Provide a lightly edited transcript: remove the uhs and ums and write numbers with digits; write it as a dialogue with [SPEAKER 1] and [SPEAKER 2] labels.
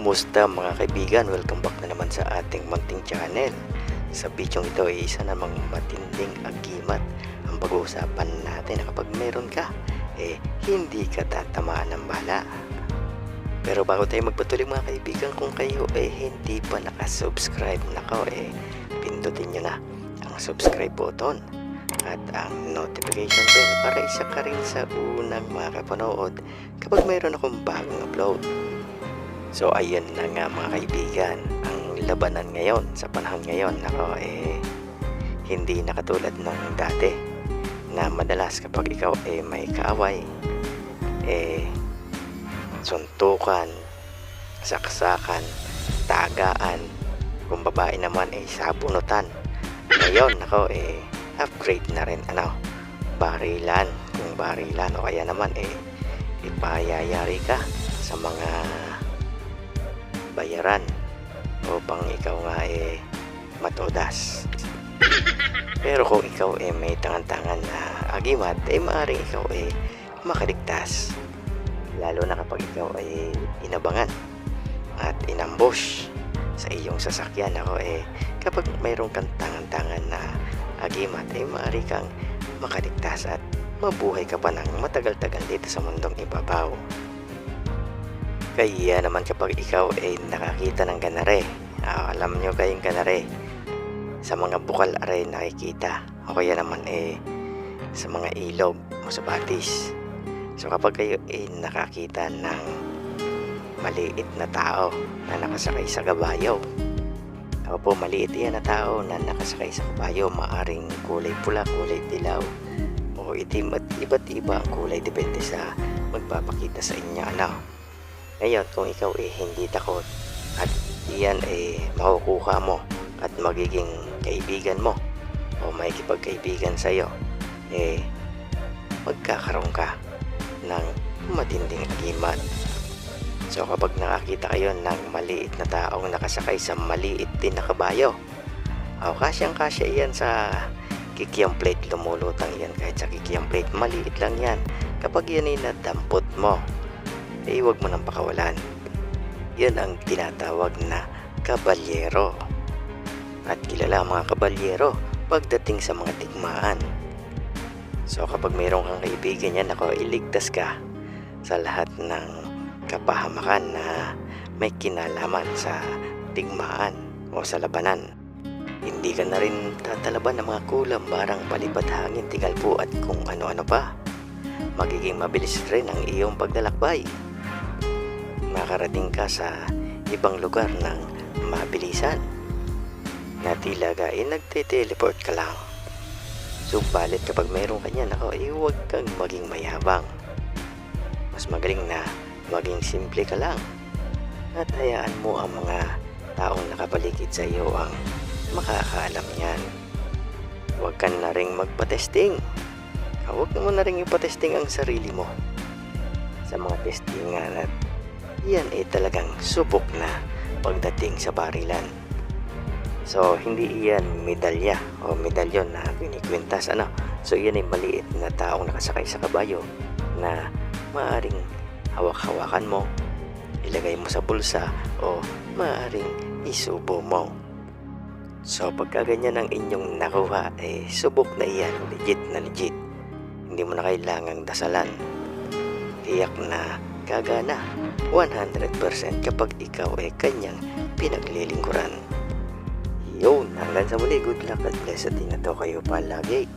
[SPEAKER 1] Kumusta mga kaibigan? Welcome back na naman sa ating munting channel. Sa video ito ay isa namang matinding agimat ang pag-uusapan natin na kapag meron ka, hindi ka tatamaan ng bala. Pero bago tayo magpatuloy mga kaibigan, kung kayo hindi pa nakasubscribe pindutin nyo na ang subscribe button at ang notification bell para isa ka rin sa unang makapanood kapag mayroon akong bagong upload. So ayun na nga mga kaibigan, ang labanan ngayon sa panahon ngayon hindi na katulad ng dati na madalas kapag ikaw may kaaway, suntukan, saksakan, tagaan, kung babae naman sabunutan. Ngayon upgrade na rin barilan, kung barilan o kaya naman ipayayari ka sa mga bayaran upang ikaw nga matodas. Pero kung ikaw may tangan-tangan na agimat, maaaring ikaw makaligtas, lalo na kapag ikaw inabangan at inambush sa iyong sasakyan. Kapag mayroon kang tangan-tangan na agimat, maaari kang makaligtas at mabuhay ka pa ng matagal-tagal dito sa mundong ibabaw. Kaya naman kapag ikaw nakakita ng ganare, alam nyo kayong ganare, sa mga bukal nakikita, o kaya naman sa mga ilog o sa batis. So kapag kayo nakakita ng maliit na tao na nakasakay sa kabayo, maliit yan na tao na nakasakay sa kabayo, maaring kulay pula, kulay dilaw o itim, at iba't iba ang kulay depende sa magpapakita sa inyo. Ngayon kung ikaw hindi takot at iyan makukuha mo at magiging kaibigan mo o makikipagkaibigan sa iyo, magkakaroon ka ng matinding agimat. So kapag nakakita kayo ng maliit na taong nakasakay sa maliit din na kabayo, kasyang-kasya iyan sa kikiam plate, lumulutang yan kahit sa kikiam plate, maliit lang yan. Kapag yan nadampot mo, huwag mo nang pakawalan. Yan ang tinatawag na kabalyero. At kilala ang mga kabalyero pagdating sa mga digmaan. So kapag mayroon kang kaibigan yan, iligtas ka sa lahat ng kapahamakan na may kinalaman sa digmaan o sa labanan. Hindi ka na rin tatalaban ng mga kulam, barang, palipad, hangin, tigalpo at kung ano-ano pa. Magiging mabilis rin ang iyong paglalakbay. Makarating ka sa ibang lugar ng mabilisan na tila nagte-teleport ka lang. Subalit kapag mayroon ka niyan, huwag kang maging mayabang. Mas magaling na maging simple ka lang at hayaan mo ang mga taong nakapaligid sa iyo ang makakaalam niyan. Huwag ka na rin magpa-testing. Huwag mo na rin ipatesting ang sarili mo sa mga testingan, at yan talagang subok na pagdating sa barilan. So hindi iyan medalya o medalyon na kinikwintas. So yan maliit na taong nakasakay sa kabayo na maaaring hawak-hawakan mo, ilagay mo sa bulsa o maaaring isubo mo. So pagka ganyan ang inyong nakuha, subok na iyan, legit na legit. Hindi mo na kailangang dasalan. Tiyak na gagana 100% kapag ikaw kanyang pinaglilingkuran. Yun, hanggang sa muli, good luck at bless at ingat kayo palagi.